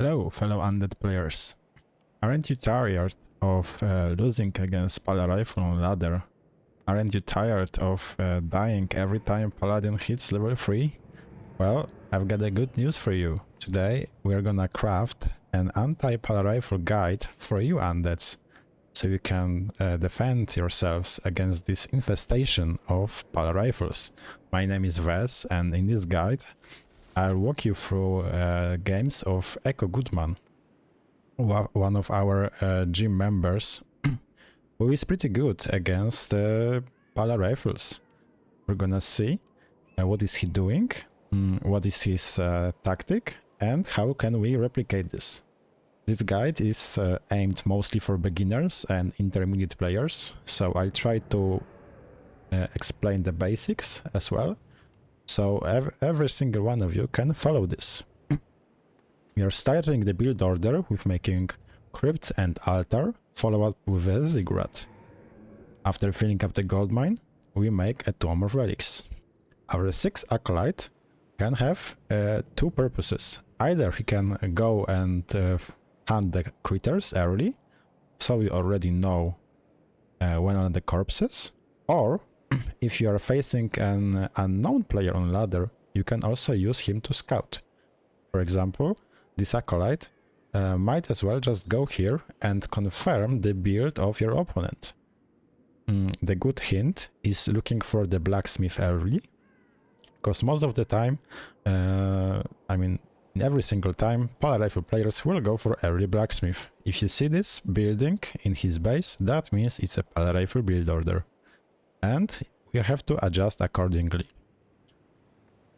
Hello, fellow Undead players. Aren't you tired of losing against Pala Rifle on ladder? Aren't you tired of dying every time Paladin hits level 3? Well, I've got a good news for you. Today we're gonna craft an anti-Pala Rifle guide for you Undeads, so you can defend yourselves against this infestation of Pala Rifles. My name is Wes, and in this guide I'll walk you through games of EchoGoodman, one of our gym members, who is pretty good against Pala Rifles. We're gonna see what is he doing, what is his tactic, and how can we replicate this. This guide is aimed mostly for beginners and intermediate players, so I'll try to explain the basics as well, so every single one of you can follow this. We are starting the build order with making Crypt and Altar, follow up with a Ziggurat. After filling up the gold mine, we make a Tomb of Relics. Our 6th Acolyte can have two purposes. Either he can go and hunt the critters early, so we already know when are the corpses, or if you are facing an unknown player on ladder, you can also use him to scout. For example, this Acolyte might as well just go here and confirm the build of your opponent. The good hint is looking for the blacksmith early, because most of the time, in every single time, Pala Rifle players will go for early blacksmith. If you see this building in his base, that means it's a Pala Rifle build order, and we have to adjust accordingly.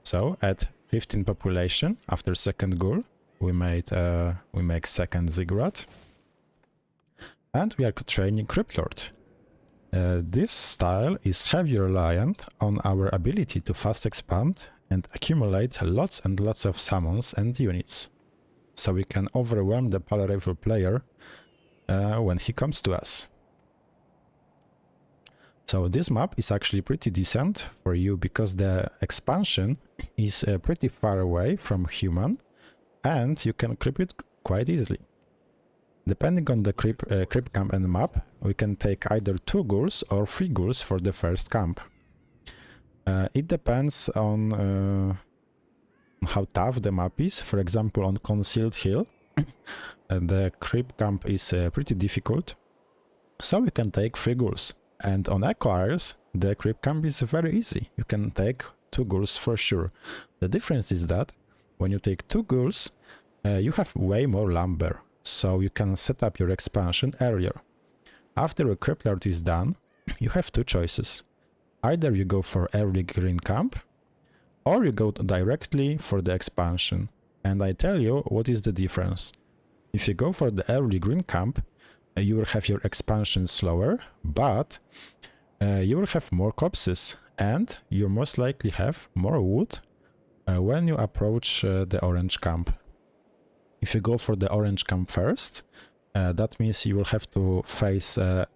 So at 15 population after second ghoul, we make second Ziggurat, and we are training Crypt Lord. This style is heavily reliant on our ability to fast expand and accumulate lots and lots of summons and units, so we can overwhelm the Pala Rifle player when he comes to us. So this map is actually pretty decent for you because the expansion is pretty far away from human, and you can creep it quite easily. Depending on the creep camp and map, we can take either 2 ghouls or 3 ghouls for the first camp. It depends on how tough the map is. For example, on Concealed Hill, the creep camp is pretty difficult, so we can take 3 ghouls. And on Echo Isles, the creep camp is very easy. You can take 2 ghouls for sure. The difference is that when you take 2 ghouls, you have way more lumber, so you can set up your expansion earlier. After a Crypt Lord is done, you have 2 choices. Either you go for early green camp, or you go directly for the expansion. And I tell you what is the difference. If you go for the early green camp, you will have your expansion slower, but you will have more corpses, and you most likely have more wood when you approach the orange camp. If you go for the orange camp first, that means you will have to face a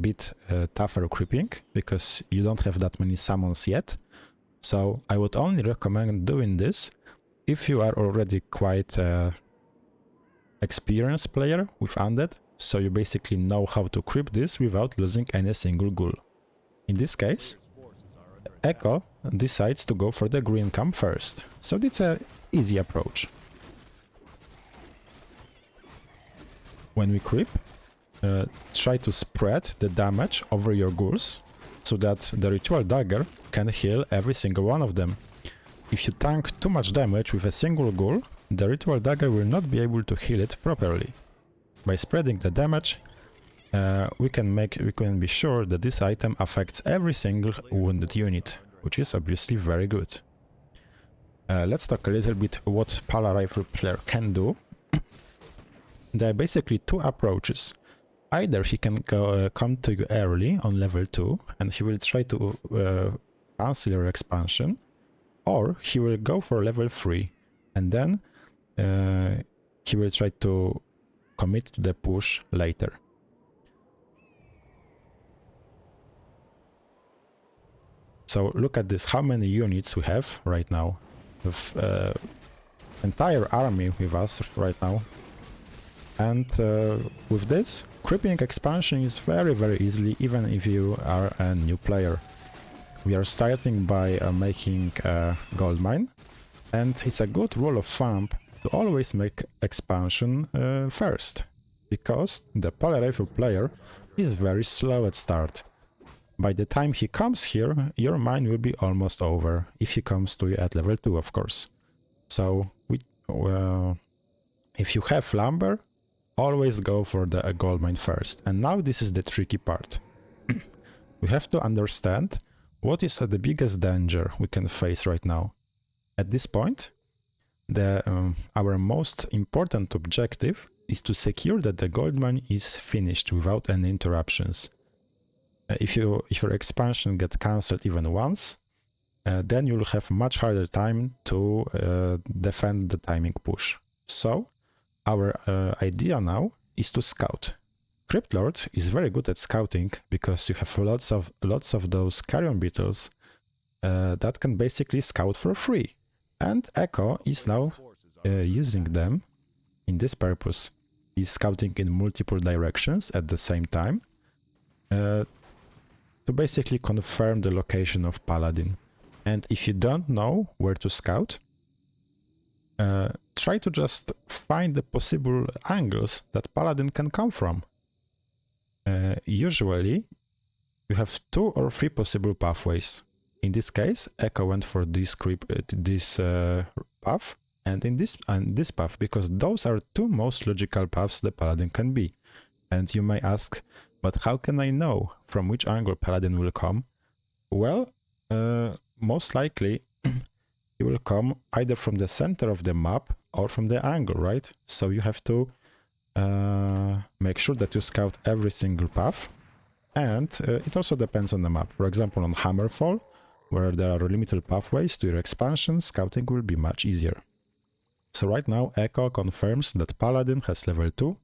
bit tougher creeping, because you don't have that many summons yet. So I would only recommend doing this if you are already quite experienced player with Undead, so you basically know how to creep this without losing any single ghoul. In this case, Echo decides to go for the green camp first, so it's an easy approach. When we creep, try to spread the damage over your ghouls, so that the ritual dagger can heal every single one of them. If you tank too much damage with a single ghoul, the ritual dagger will not be able to heal it properly. By spreading the damage, we can be sure that this item affects every single wounded unit, which is obviously very good. Let's talk a little bit what Pala Rifle player can do. There are basically 2 approaches. Either he can come to you early on level 2 and he will try to cancel your expansion, or he will go for level 3 and then he will try to commit to the push later. So look at this, how many units we have right now. With entire army with us right now. And with this, creeping expansion is very easily, even if you are a new player. We are starting by making a gold mine, and it's a good rule of thumb to always make expansion first, because the Polar Rifle player is very slow at start. By the time he comes here, your mine will be almost over, if he comes to you at level 2, of course. So, if you have lumber, always go for the gold mine first. And now this is the tricky part. We have to understand what is the biggest danger we can face right now. At this point, our most important objective is to secure that the gold mine is finished without any interruptions. If your expansion gets cancelled even once, then you'll have much harder time to defend the timing push. So, our idea now is to scout. Crypt Lord is very good at scouting because you have lots of those carrion beetles that can basically scout for free. And Echo is now using them in this purpose. He's scouting in multiple directions at the same time to basically confirm the location of Paladin. And if you don't know where to scout, try to just find the possible angles that Paladin can come from. Usually, you have 2 or 3 possible pathways. In this case, Echo went for this path and this path, because those are 2 most logical paths the Paladin can be. And you may ask, but how can I know from which angle Paladin will come? Well, most likely he will come either from the center of the map or from the angle, right? So you have to make sure that you scout every single path, and it also depends on the map. For example, on Hammerfall, where there are limited pathways to your expansion, scouting will be much easier. So right now Echo confirms that Paladin has level 2.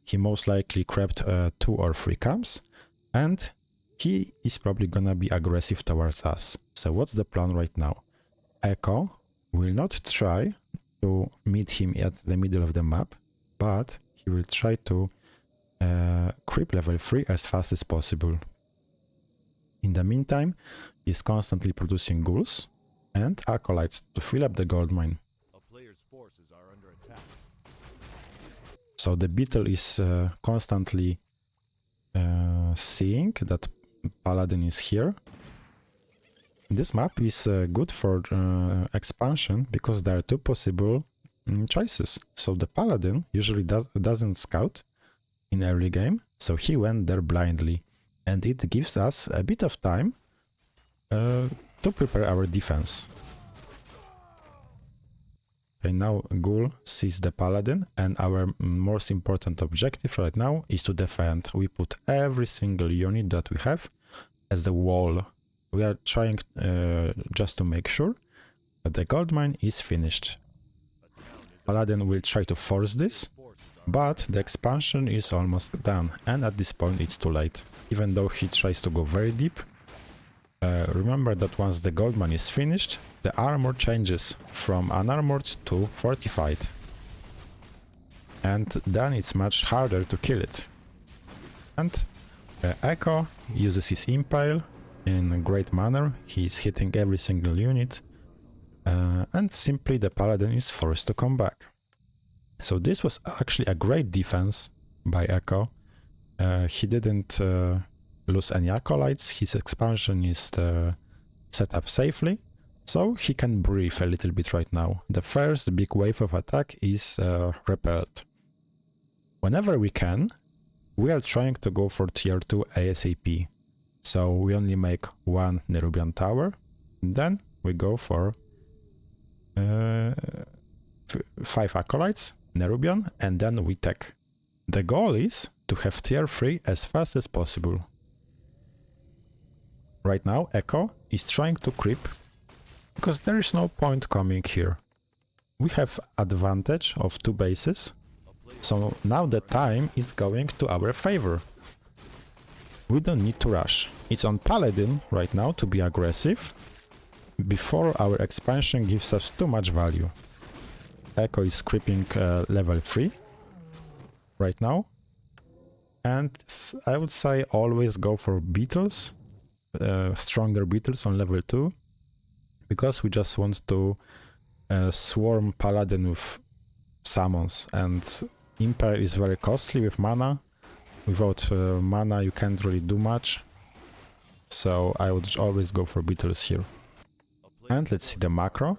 He most likely crept 2 or 3 camps, and he is probably gonna be aggressive towards us. So what's the plan right now? Echo will not try to meet him at the middle of the map, but he will try to creep level 3 as fast as possible. In the meantime, he's constantly producing ghouls and acolytes to fill up the gold mine. So the beetle is constantly seeing that Paladin is here. This map is good for expansion because there are 2 possible choices. So the Paladin usually doesn't scout in early game, so he went there blindly, and it gives us a bit of time to prepare our defense. Okay, now Ghoul sees the Paladin, and our most important objective right now is to defend. We put every single unit that we have as the wall. We are trying just to make sure that the gold mine is finished. Paladin will try to force this, but the expansion is almost done, and at this point it's too late. Even though he tries to go very deep, remember that once the gold mine is finished, the armor changes from unarmored to fortified. And then it's much harder to kill it. And Echo uses his impale in a great manner. He's hitting every single unit, and simply the Paladin is forced to come back. So this was actually a great defense by Echo. He didn't lose any acolytes, his expansion is set up safely, so he can breathe a little bit right now. The first big wave of attack is repelled. Whenever we can, we are trying to go for tier 2 ASAP. So we only make 1 Nerubian tower, then we go for 5 acolytes, Nerubian, and then we tech. The goal is to have tier 3 as fast as possible. Right now Echo is trying to creep, because there is no point coming here. We have advantage of 2 bases, so now the time is going to our favor. We don't need to rush. It's on Paladin right now to be aggressive before our expansion gives us too much value. Echo is creeping level 3 right now. And I would say always go for beetles, stronger beetles on level 2, because we just want to swarm paladin with summons, and Imper is very costly with mana. Without mana you can't really do much, so I would always go for beetles here. And let's see the macro.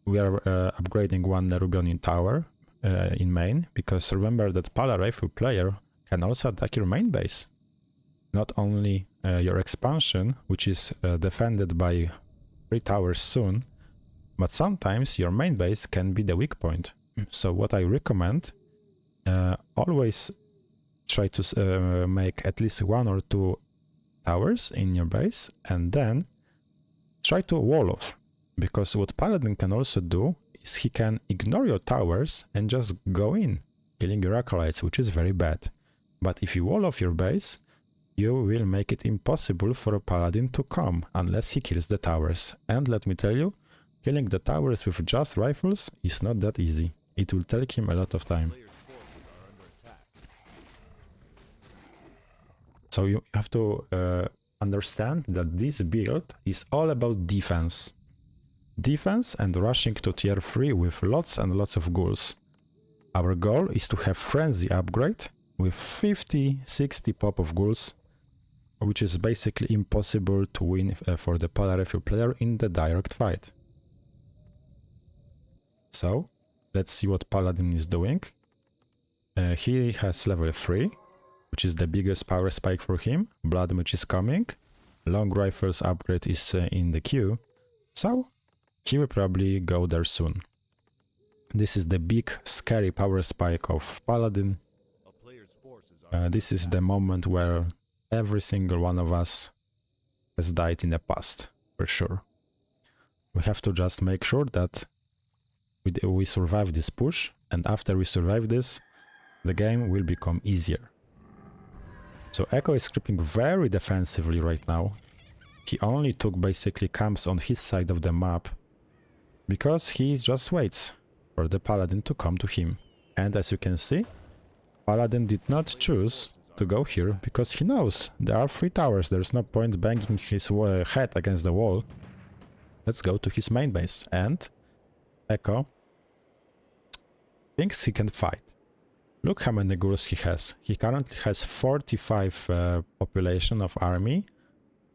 We are upgrading one Nerubian in tower in main, because remember that Pala Rifle player can also attack your main base. Not only your expansion, which is defended by 3 towers soon, but sometimes your main base can be the weak point. So what I recommend, always try to make at least 1 or 2 towers in your base, and then try to wall off. Because what Paladin can also do is he can ignore your towers and just go in, killing your acolytes, which is very bad. But if you wall off your base, you will make it impossible for a Paladin to come, unless he kills the towers. And let me tell you, killing the towers with just rifles is not that easy. It will take him a lot of time. So you have to understand that this build is all about defense. Defense and rushing to tier 3 with lots and lots of ghouls. Our goal is to have frenzy upgrade with 50-60 pop of ghouls, which is basically impossible to win for the Pala Rifle player in the direct fight. So let's see what Paladin is doing. He has level 3, which is the biggest power spike for him. Blood Mage is coming. Long Rifles upgrade is in the queue. So he will probably go there soon. This is the big scary power spike of Paladin. This is the moment where every single one of us has died in the past, for sure. We have to just make sure that we survive this push, and after we survive this, the game will become easier. So Echo is creeping very defensively right now. He only took basically camps on his side of the map, because he just waits for the Paladin to come to him. And as you can see, Paladin did not choose to go here, because he knows there are 3 towers, there's no point banging his head against the wall. Let's go to his main base, and Echo thinks he can fight. Look how many ghouls he has. He currently has 45 population of army,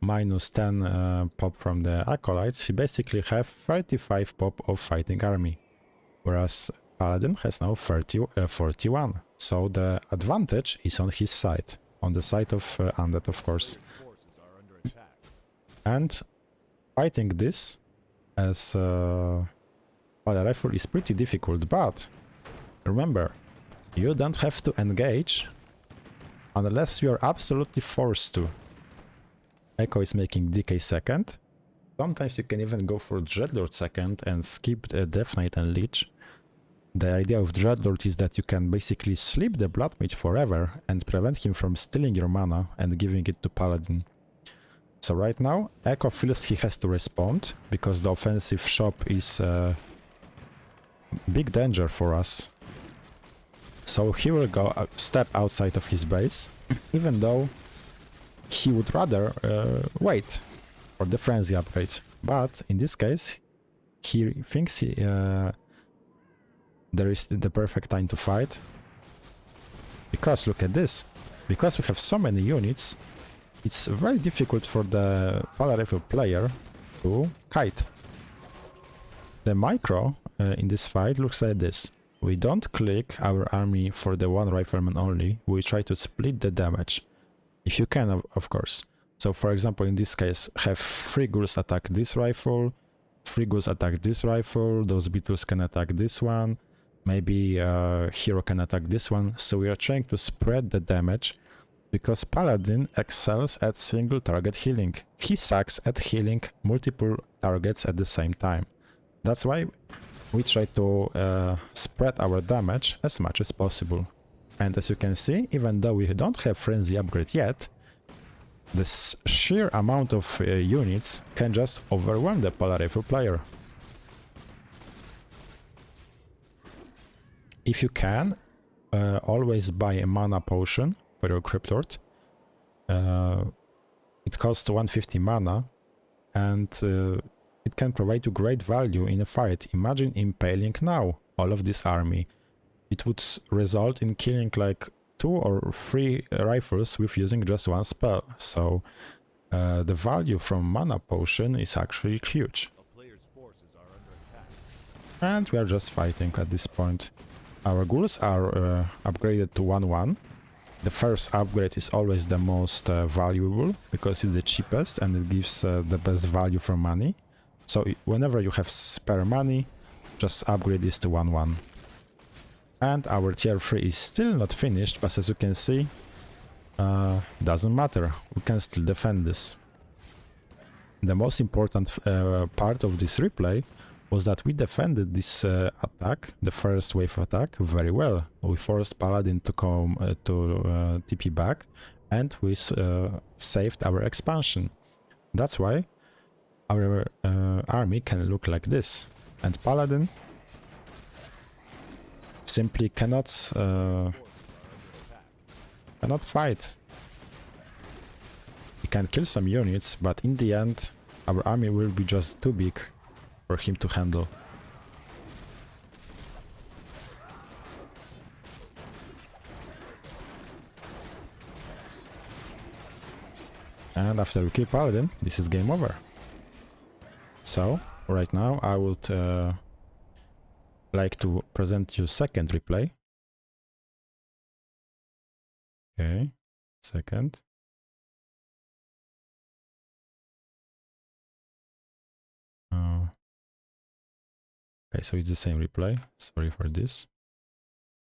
minus 10 pop from the acolytes. He basically have 35 pop of fighting army, whereas Paladin has now 41. So the advantage is on his side, on the side of Undead, of course. And fighting this as Pala Rifle is pretty difficult, but remember, you don't have to engage unless you are absolutely forced to. Echo is making DK second. Sometimes you can even go for Dreadlord second and skip the Death Knight and Leech. The idea of Dreadlord is that you can basically sleep the Blood Mage forever and prevent him from stealing your mana and giving it to Paladin. So right now, Echo feels he has to respond, because the offensive shop is a big danger for us. So he will go step outside of his base, even though he would rather wait for the frenzy upgrades. But in this case, he thinks there is the perfect time to fight. Because look at this. Because we have so many units, it's very difficult for the Pala Rifle player to kite. The micro in this fight looks like this. We don't click our army for the 1 rifleman only, we try to split the damage. If you can, of course. So for example, in this case, have 3 ghouls attack this rifle, 3 ghouls attack this rifle, those beetles can attack this one, maybe hero can attack this one. So we are trying to spread the damage, because Paladin excels at single target healing. He sucks at healing multiple targets at the same time. That's why we try to spread our damage as much as possible. And as you can see, even though we don't have frenzy upgrade yet, the sheer amount of units can just overwhelm the Pala Rifle player. if you can, always buy a mana potion for your Crypt Lord. It costs 150 mana, and it can provide you great value in a fight. Imagine impaling now all of this army. It would result in killing like 2 or 3 rifles with using just one spell. So the value from mana potion is actually huge. And we are just fighting at this point. Our ghouls are upgraded to 1-1. The first upgrade is always the most valuable because it's the cheapest and it gives the best value for money. So whenever you have spare money, just upgrade this to 1-1. And our tier 3 is still not finished, but as you can see, doesn't matter, we can still defend this. The most important part of this replay was that we defended this attack, the first wave attack, very well. We forced Paladin to come to TP back, and we saved our expansion. That's why our army can look like this. And Paladin simply cannot fight. He can kill some units, but in the end, our army will be just too big for him to handle. And after we kill Paladin, this is game over. So, right now I would like to present you second replay. Okay, second. Okay, so it's the same replay. Sorry for this.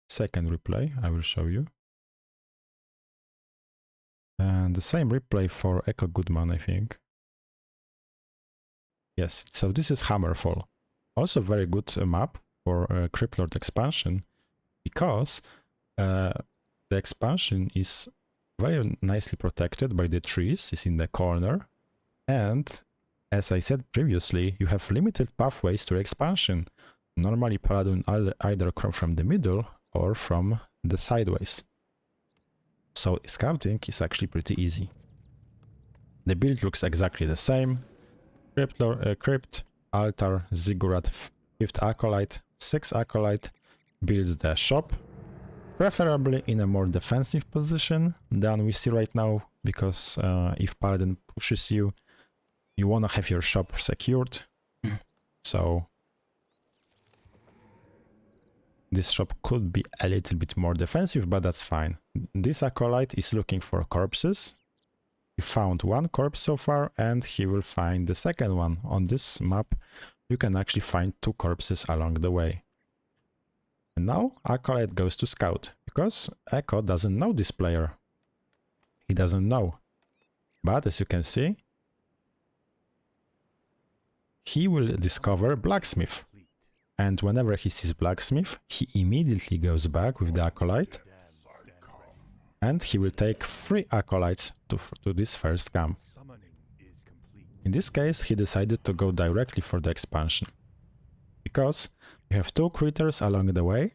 Second replay I will show you. And the same replay for EchoGoodman, I think. Yes, so this is Hammerfall. Also very good map for Crypt Lord expansion, because the expansion is very nicely protected by the trees, it's in the corner, and as I said previously, you have limited pathways to expansion. Normally Paladin either come from the middle or from the sideways. So scouting is actually pretty easy. The build looks exactly the same. Crypt, Altar, Ziggurat, 5th Acolyte, 6th Acolyte builds the shop, preferably in a more defensive position than we see right now, because if Paladin pushes you, you want to have your shop secured. So this shop could be a little bit more defensive, but that's fine. This Acolyte is looking for corpses. He found one corpse so far, and he will find the second one. On this map, you can actually find 2 corpses along the way. And now Acolyte goes to scout, because Echo doesn't know this player. He doesn't know. But as you can see, he will discover Blacksmith. And whenever he sees Blacksmith, he immediately goes back with the Acolyte. And he will take 3 Acolytes to this first camp. In this case, he decided to go directly for the expansion. Because you have 2 critters along the way,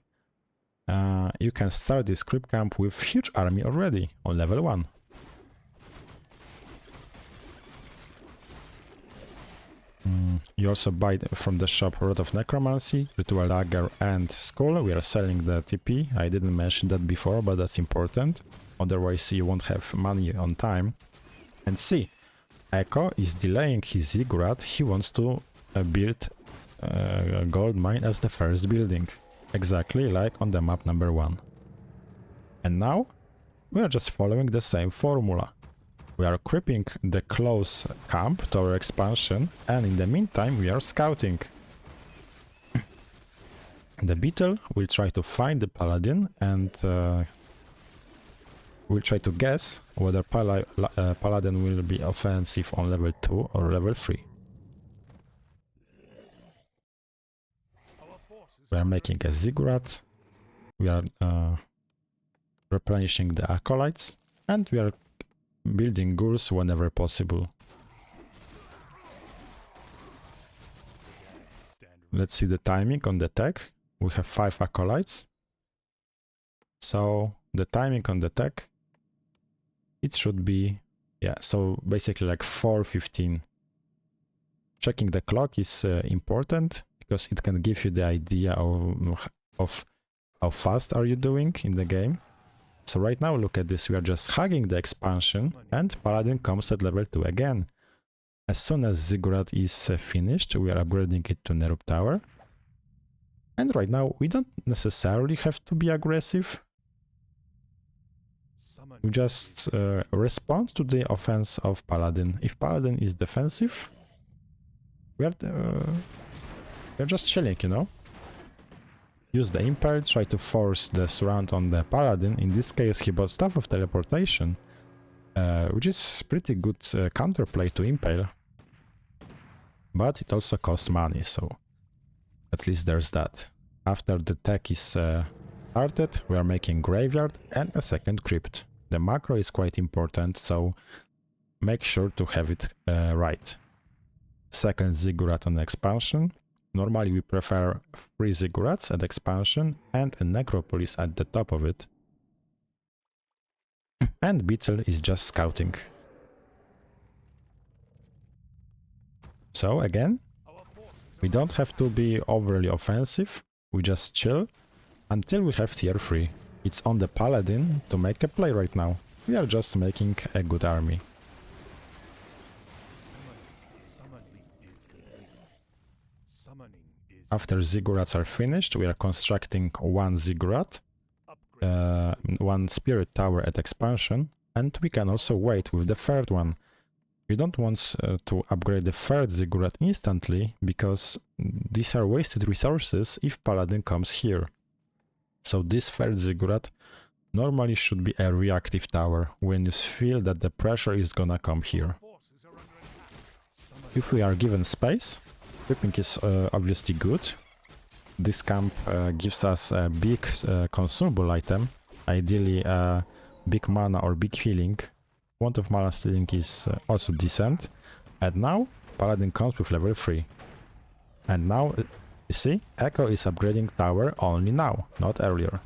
you can start this crypt camp with huge army already on level 1. You also buy from the shop Rod of Necromancy, Ritual Dagger and Skull. We are selling the TP. I didn't mention that before, but that's important. Otherwise you won't have money on time. And see, Echo is delaying his Ziggurat. He wants to build a gold mine as the first building. Exactly like on the map number 1. And now we are just following the same formula. We are creeping the close camp to our expansion, and in the meantime we are scouting. The Beetle will try to find the Paladin, and we'll try to guess whether Paladin will be offensive on level 2 or level 3. We are making a Ziggurat, we are replenishing the Acolytes, and we are building ghouls whenever possible. Let's see the timing on the tech. We have 5 Acolytes. So the timing on the tech, it should be, yeah, so basically like 4:15. Checking the clock is important because it can give you the idea of how fast are you doing in the game. So right now, look at this, we are just hugging the expansion and Paladin comes at level 2 again. As soon as Ziggurat is finished, we are upgrading it to Nerub Tower. And right now, we don't necessarily have to be aggressive. We just respond to the offense of Paladin. If Paladin is defensive, we're just chilling, you know? Use the Impale, try to force the surround on the Paladin. In this case, he bought Staff of Teleportation, which is pretty good counterplay to Impale. But it also costs money, so at least there's that. After the tech is started, we are making Graveyard and a second Crypt. The macro is quite important, so make sure to have it right. Second Ziggurat on expansion. Normally we prefer 3 Ziggurats at expansion and a Necropolis at the top of it. And Beetle is just scouting. So again, we don't have to be overly offensive, we just chill until we have tier 3. It's on the Paladin to make a play right now. We are just making a good army. After Ziggurats are finished, we are constructing 1 Ziggurat, 1 Spirit Tower at expansion, and we can also wait with the third one. We don't want to upgrade the third Ziggurat instantly, because these are wasted resources if Paladin comes here. So this third Ziggurat normally should be a reactive tower, when you feel that the pressure is gonna come here. If we are given space, equipping is obviously good. This camp gives us a big consumable item, ideally big mana or big healing. Want of Mana Stealing is also decent. And now Paladin comes with level 3. And now, you see, Echo is upgrading tower only now, not earlier.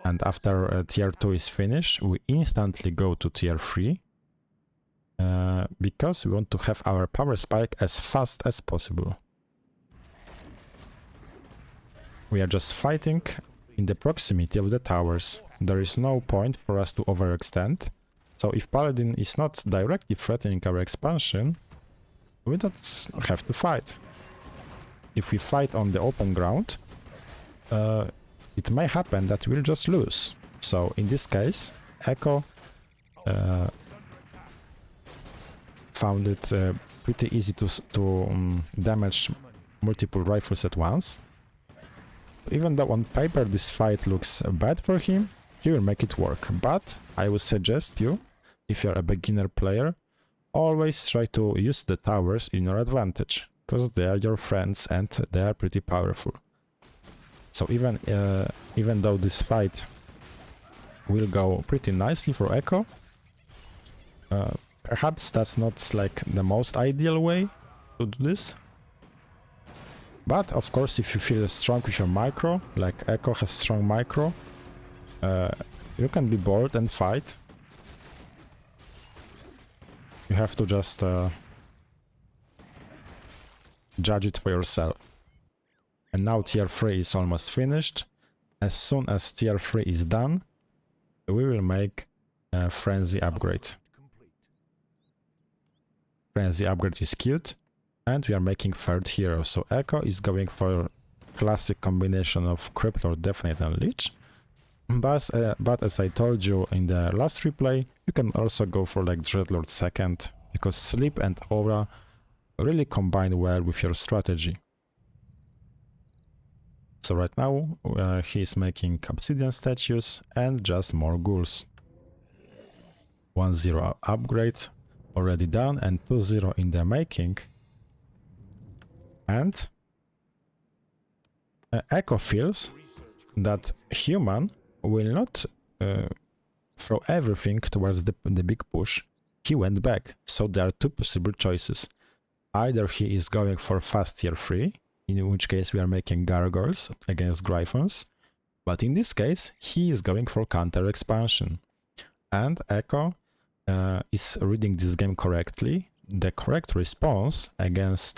And after tier 2 is finished, we instantly go to tier 3. Because we want to have our power spike as fast as possible. We are just fighting in the proximity of the towers. There is no point for us to overextend. So if Paladin is not directly threatening our expansion, we don't have to fight. If we fight on the open ground, it may happen that we'll just lose. So in this case, Echo found it pretty easy to damage multiple rifles at once. Even though on paper this fight looks bad for him, he will make it work. But I would suggest you, if you're a beginner player, always try to use the towers in your advantage, because they are your friends and they are pretty powerful. So even though this fight will go pretty nicely for Echo, perhaps that's not like the most ideal way to do this. But of course, if you feel strong with your micro, like Echo has strong micro, you can be bold and fight. You have to just judge it for yourself. And now tier 3 is almost finished. As soon as tier 3 is done, we will make a Frenzy upgrade. Frenzy upgrade is cute. And we are making third hero, so Echo is going for classic combination of Crypt Lord, Definite and Lich. But as I told you in the last replay, you can also go for like Dreadlord second, because Sleep and Aura really combine well with your strategy. So right now he is making Obsidian statues and just more ghouls. 1-0 upgrade already done and 2-0 in the making. And Echo feels that human will not throw everything towards the big push. He went back, so there are two possible choices. Either he is going for fast tier 3, in which case we are making gargoyles against Gryphons. But in this case, he is going for counter expansion. And Echo is reading this game correctly. The correct response against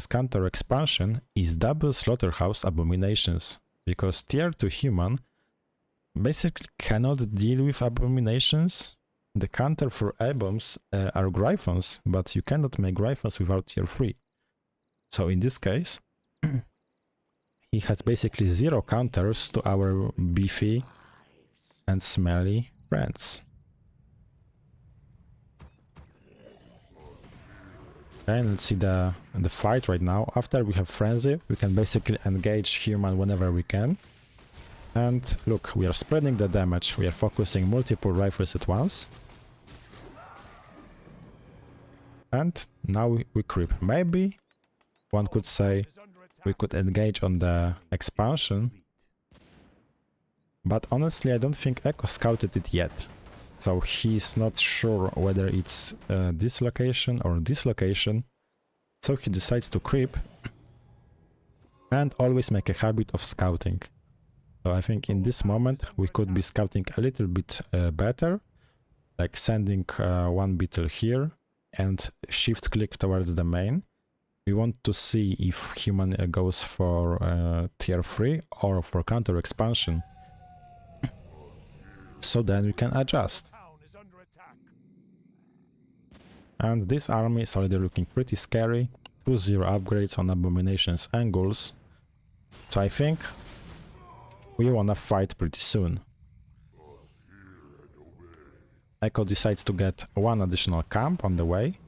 counter expansion is double slaughterhouse abominations, because tier 2 human basically cannot deal with abominations. The counter for aboms are Gryphons, but you cannot make Gryphons without tier 3. So in this case, he has basically zero counters to our beefy and smelly friends. Okay, let's see the fight right now. After we have Frenzy, we can basically engage human whenever we can. And look, we are spreading the damage, we are focusing multiple rifles at once. And now we creep. Maybe one could say we could engage on the expansion. But honestly, I don't think Echo scouted it yet. So he's not sure whether it's this location or this location. So he decides to creep and always make a habit of scouting. So I think in this moment we could be scouting a little bit better, like sending one beetle here and shift click towards the main. We want to see if human goes for tier 3 or for counter expansion. So then we can adjust. And this army is already looking pretty scary. 2-0 upgrades on abominations and ghouls. So I think we wanna fight pretty soon. Echo decides to get one additional camp on the way.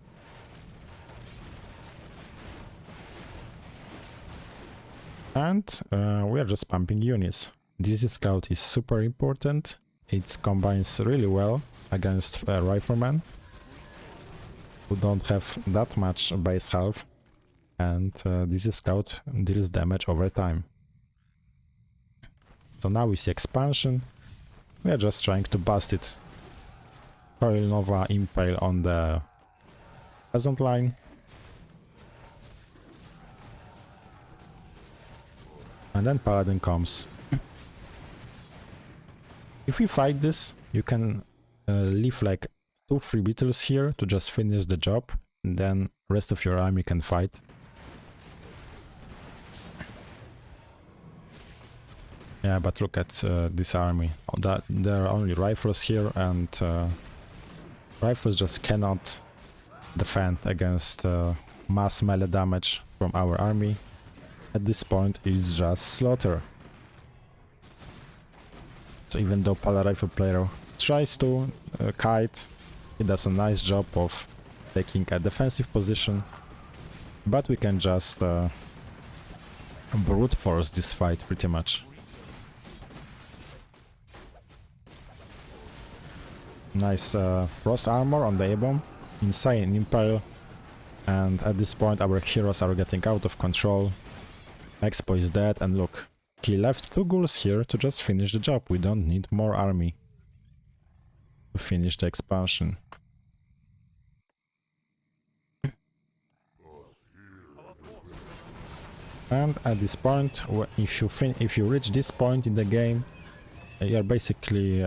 And we are just pumping units. This scout is super important. It combines really well against riflemen, who don't have that much base health, and this scout deals damage over time. So now we see expansion. We are just trying to bust it. Coil Nova Impale on the peasant line. And then Paladin comes. If we fight this, you can leave like 2-3 beetles here to just finish the job, and then rest of your army can fight. Yeah, but look at this army. There are only rifles here, and rifles just cannot defend against mass melee damage from our army. At this point, it's just slaughter. So even though Pala Rifle player tries to kite, he does a nice job of taking a defensive position, but we can just brute force this fight pretty much. Nice frost armor on the A-bomb, insane impale, and at this point our heroes are getting out of control. Expo is dead, and look, he left 2 ghouls here to just finish the job. We don't need more army to finish the expansion. And at this point, if you reach this point in the game, you basically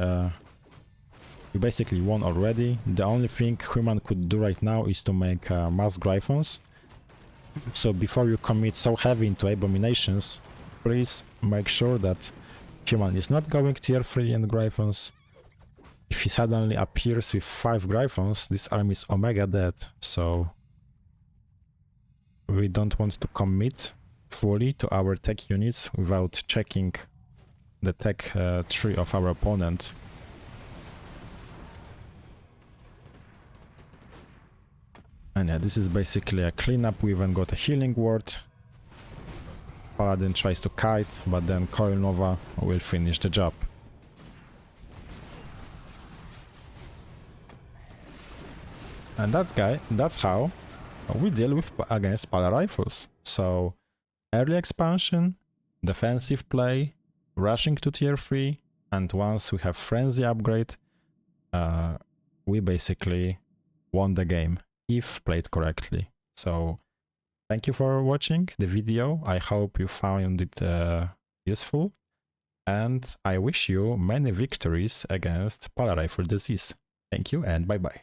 won already. The only thing human could do right now is to make mass Gryphons. So before you commit so heavy into abominations, please make sure that human is not going tier 3 and Gryphons. If he suddenly appears with 5 Gryphons, this army is omega dead, so we don't want to commit fully to our tech units without checking the tech tree of our opponent. And yeah, this is basically a cleanup. We even got a healing ward. Paladin tries to kite, but then Coil Nova will finish the job. And that's how we deal with against Pala Rifles. So early expansion, defensive play, rushing to tier 3, and once we have Frenzy upgrade, we basically won the game if played correctly. So Thank you for watching the video. I hope you found it useful. And I wish you many victories against Polar Rifle disease. Thank you and bye bye.